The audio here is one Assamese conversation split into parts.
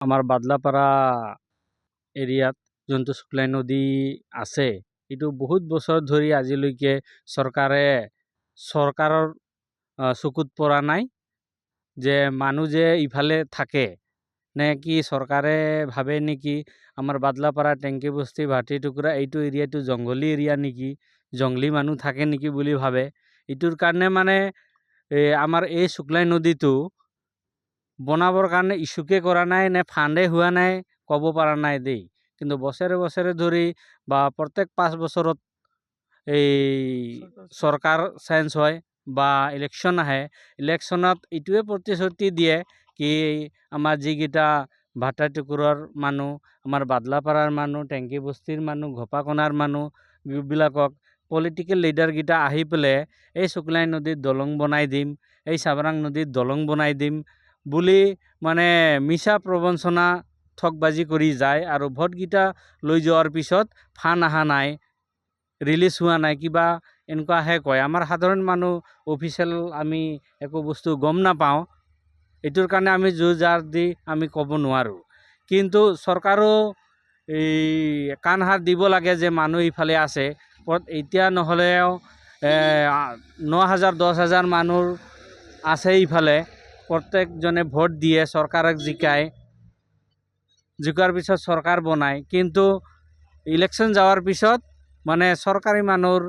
আমাৰ বাদলাপাৰা এৰিয়াত যোনটো শুক্লাই নদী আছে, এইটো বহুত বছৰ ধৰি আজিলৈকে চৰকাৰৰ চকুত পৰা নাই। যে মানুহ যে ইফালে থাকে নে কি চৰকাৰে ভাবে নেকি আমাৰ বাদলাপাৰা টেংকি বস্তি ভাটি টুকুৰা এইটো এৰিয়াটো জংঘলী এৰিয়া নেকি, জংঘলী মানুহ থাকে নেকি বুলি ভাবে। এইটোৰ কাৰণে মানে আমাৰ এই শুক্লাই নদীটো বনাবৰ কাৰণে ইছ্যুকে কৰা নাই নে ফাণ্ডে হোৱা নাই ক'ব পৰা নাই দেই। কিন্তু বছৰে বছৰে ধৰি বা প্ৰত্যেক 5 বছৰত এই চৰকাৰ চেঞ্জ হয় বা ইলেকশ্যন আহে, ইলেকশ্যনত এইটোৱে প্ৰতিশ্ৰুতি দিয়ে কি আমাৰ যিকেইটা ভাটা টুকুৰৰ মানুহ, আমাৰ বাদলাপাৰাৰ মানুহ, টেংকি বস্তিৰ মানুহ, ঘোপাকণাৰ মানুহ বিলাকক পলিটিকেল লিডাৰকেইটা আহি পেলাই এই শুক্লাই নদীত দলং বনাই দিম, এই চাবৰাং নদীত দলং বনাই দিম বুলি মানে মিছা প্ৰবঞ্চনা ঠগবাজি কৰি যায়। আৰু ভোটকেইটা লৈ যোৱাৰ পিছত ফাণ্ড অহা নাই, ৰিলিজ হোৱা নাই, কিবা এনেকুৱাহে কয়। আমাৰ সাধাৰণ মানুহ অফিচিয়েল আমি একো বস্তু গম নাপাওঁ, এইটোৰ কাৰণে আমি জোৰ জাৰ দি আমি ক'ব নোৱাৰোঁ। কিন্তু চৰকাৰো এই কাণ হাত দিব লাগে যে মানুহ ইফালে আছে। এতিয়া নহ'লেও 9,000 10,000 মানুহ আছে ইফালে, প্ৰত্যেকজনে ভোট দিয়ে, চৰকাৰক জিকাৰ পিছত চৰকাৰ বনায়। কিন্তু ইলেকশ্যন যাৱাৰ পিছত মানে চৰকাৰী মানুহৰ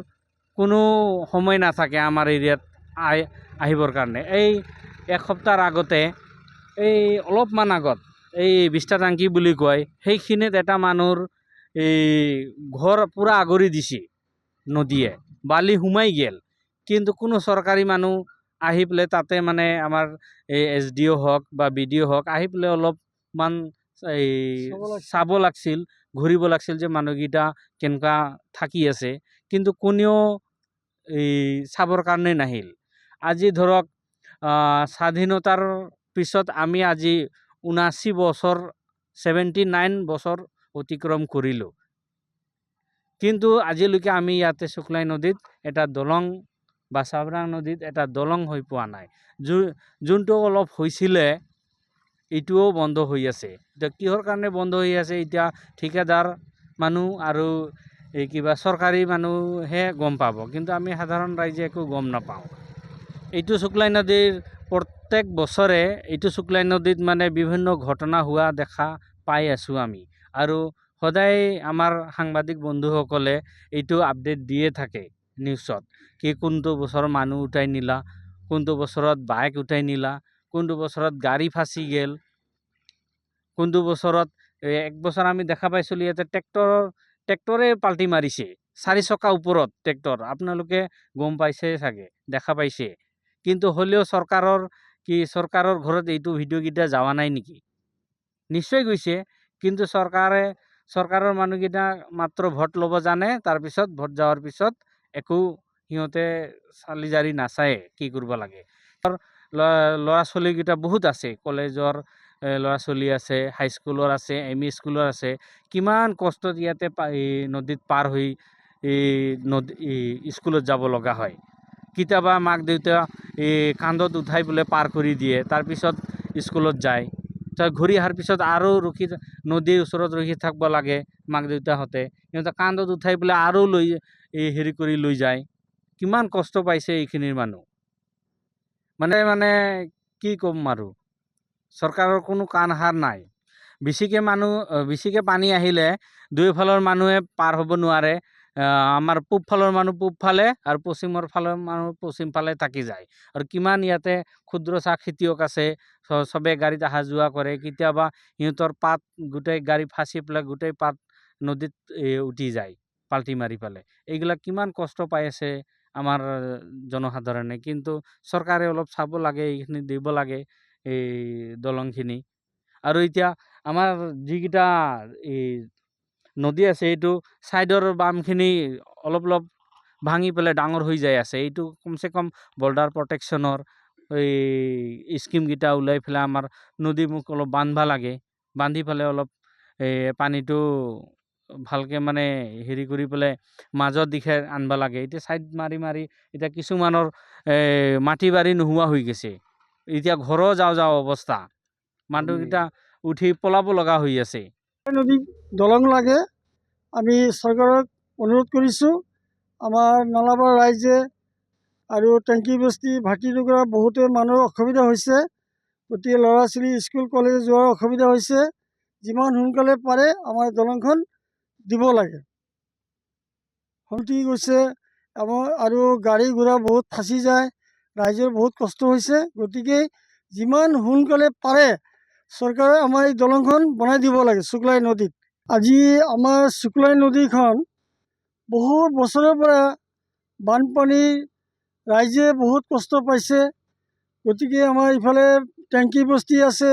কোনো সময় নাথাকে আমাৰ এৰিয়াত আহিবৰ কাৰণে। এই এক সপ্তাহৰ আগতে, এই অলপমান আগত এই বিষ্টা টাংকি বুলি কয়, সেইখিনিত এটা মানুহৰ এই ঘৰ পূৰা আগুৰি দিছে নদীয়ে, বালি সোমাই গেল। কিন্তু কোনো চৰকাৰী মানুহ আহি পেলাই তাতে মানে আমাৰ এই SDO হওক বা BDO হওক আহি পেলাই অলপমান এই চাব লাগিছিল, ঘূৰিব লাগিছিল যে মানুহকেইটা কেনেকুৱা থাকি আছে। কিন্তু কোনেও এই চাবৰ কাৰণে নাহিল। আজি ধৰক স্বাধীনতাৰ পিছত আমি আজি 79 বছৰ 79 বছৰ অতিক্ৰম কৰিলোঁ, কিন্তু আজিলৈকে আমি ইয়াতে শুক্লাই নদীত এটা দলং বা চাবৰাং নদীত এটা দলং হৈ পোৱা নাই। যোনটো অলপ হৈছিলে এইটোও বন্ধ হৈ আছে। এতিয়া কিহৰ কাৰণে বন্ধ হৈ আছে এতিয়া ঠিকাদাৰ মানুহ আৰু এই কিবা চৰকাৰী মানুহে গম পাব, কিন্তু আমি সাধাৰণ ৰাইজে একো গম নাপাওঁ। এইটো শুক্লাই নদীৰ প্ৰত্যেক বছৰে এইটো শুক্লাই নদীত মানে বিভিন্ন ঘটনা হোৱা দেখা পাই আছোঁ আমি। আৰু সদায় আমাৰ সাংবাদিক বন্ধুসকলে এইটো আপডেট দিয়ে থাকে নিউজত, কি কোনটো বছৰ মানুহ উঠাই নিলা, কোনটো বছৰত বাইক উঠাই নিলা, কোনটো বছৰত গাড়ী ফাঁচি গেল, কোনটো বছৰত এক বছৰ আমি দেখা পাইছিলোঁ ইয়াতে ট্ৰেক্টৰে পাল্টি মাৰিছে, 4 চকা ওপৰত ট্ৰেক্টৰ, আপোনালোকে গম পাইছে চাগে, দেখা পাইছে। কিন্তু হ'লেও চৰকাৰৰ ঘৰত এইটো ভিডিঅ'কেইটা যোৱা নাই নেকি? নিশ্চয় গৈছে, কিন্তু চৰকাৰৰ মানুহকেইটা মাত্ৰ ভোট ল'ব জানে, তাৰপিছত ভোট যোৱাৰ পিছত একো সিহঁতে চালি জাৰি নাচায় কি কৰিব লাগে। ল'ৰা ছোৱালীকেইটা বহুত আছে, কলেজৰ ল'ৰা ছোৱালী আছে, হাইস্কুলৰ আছে, ME স্কুলৰ আছে, কিমান কষ্টত ইয়াতে নদীত পাৰ হৈ স্কুলত যাব লগা হয়। কেতিয়াবা মাক দেউতা কান্ধত উঠাই পেলাই পাৰ কৰি দিয়ে, তাৰপিছত স্কুলত যায়। ঘূৰি অহাৰ পিছত আৰু নদীৰ ওচৰত ৰখি থাকিব লাগে মাক দেউতাহঁতে, সিহঁতে কান্ধত উঠাই পেলাই আৰু হেৰি কৰি লৈ যায়। কিমান কষ্ট পাইছে এইখিনিৰ মানুহ। মানে কি ক'ম আৰু, চৰকাৰৰ কোনো কাণ সাৰ নাই। বেছিকৈ পানী আহিলে দুয়োফালৰ মানুহে পাৰ হ'ব নোৱাৰে। আমাৰ পূব ফালৰ মানুহ পূব ফালে আৰু পশ্চিমৰ ফালৰ মানুহ পশ্চিম ফালে থাকি যায়। আৰু কিমান ইয়াতে ক্ষুদ্ৰ চাহ খেতিয়ক আছে, চবে গাড়ীত অহা যোৱা কৰে। কেতিয়াবা সিহঁতৰ পাত গোটেই গাড়ী ফাঁচি পেলাই গোটেই পাত নদীত উঠি যায় পাল্টি মাৰি পেলাই। এইবিলাক কিমান কষ্ট পাই আছে আমাৰ জনসাধাৰণে। কিন্তু চৰকাৰে অলপ চাব লাগে, এইখিনি দিব লাগে এই দলংখিনি। আৰু এতিয়া আমাৰ যিকেইটা এই নদী আছে, এইটো ছাইডৰ বামখিনি অলপ ভাঙি পেলাই ডাঙৰ হৈ যায় আছে। এইটো কমচে কম বৰ্ডাৰ প্ৰটেকশ্যনৰ এই স্কিমকেইটা ওলাই পেলাই আমাৰ নদীমুখ অলপ বান্ধিব লাগে, বান্ধি পেলাই অলপ পানীটো ভালকৈ মানে হেৰি কৰি পেলাই মাজৰ দিশে আনিব লাগে। এতিয়া ছাইড মাৰি এতিয়া কিছুমানৰ মাটি বাৰী নোহোৱা হৈ গৈছে, এতিয়া ঘৰো যাওঁ অৱস্থা। মানুহকেইটা উঠি পলাব লগা হৈ আছে। নদীত দলং লাগে, আমি চৰকাৰক অনুৰোধ কৰিছোঁ। আমাৰ নলাবাৰ ৰাইজে আৰু টেংকি বস্তি ভাটিটুকুৰা বহুতো মানুহৰ অসুবিধা হৈছে, গতিকে ল'ৰা ছোৱালী স্কুল কলেজ যোৱাৰ অসুবিধা হৈছে। যিমান সোনকালে পাৰে আমাৰ দলংখন দিব লাগে। সন্তি গৈছে আমাৰ, আৰু গাড়ী ঘোঁৰা বহুত ফাঁচি যায়, ৰাইজৰ বহুত কষ্ট হৈছে। গতিকে যিমান সোনকালে পাৰে চৰকাৰে আমাৰ এই দলংখন বনাই দিব লাগে শুক্লাই নদীত। আজি আমাৰ শুক্লাই নদীখন বহুত বছৰৰ পৰা বানপানী, ৰাইজে বহুত কষ্ট পাইছে। গতিকে আমাৰ ইফালে টেংকি বস্তি আছে,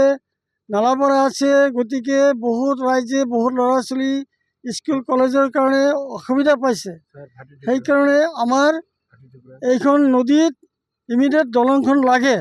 নালাপাৰা আছে, গতিকে বহুত ৰাইজে বহুত ল'ৰা ছোৱালী স্কুল কলেজৰ কাৰণে অসুবিধা পাইছে। সেইকাৰণে আমাৰ এইখন নদীত ইমিডিয়েট দলংখন লাগে।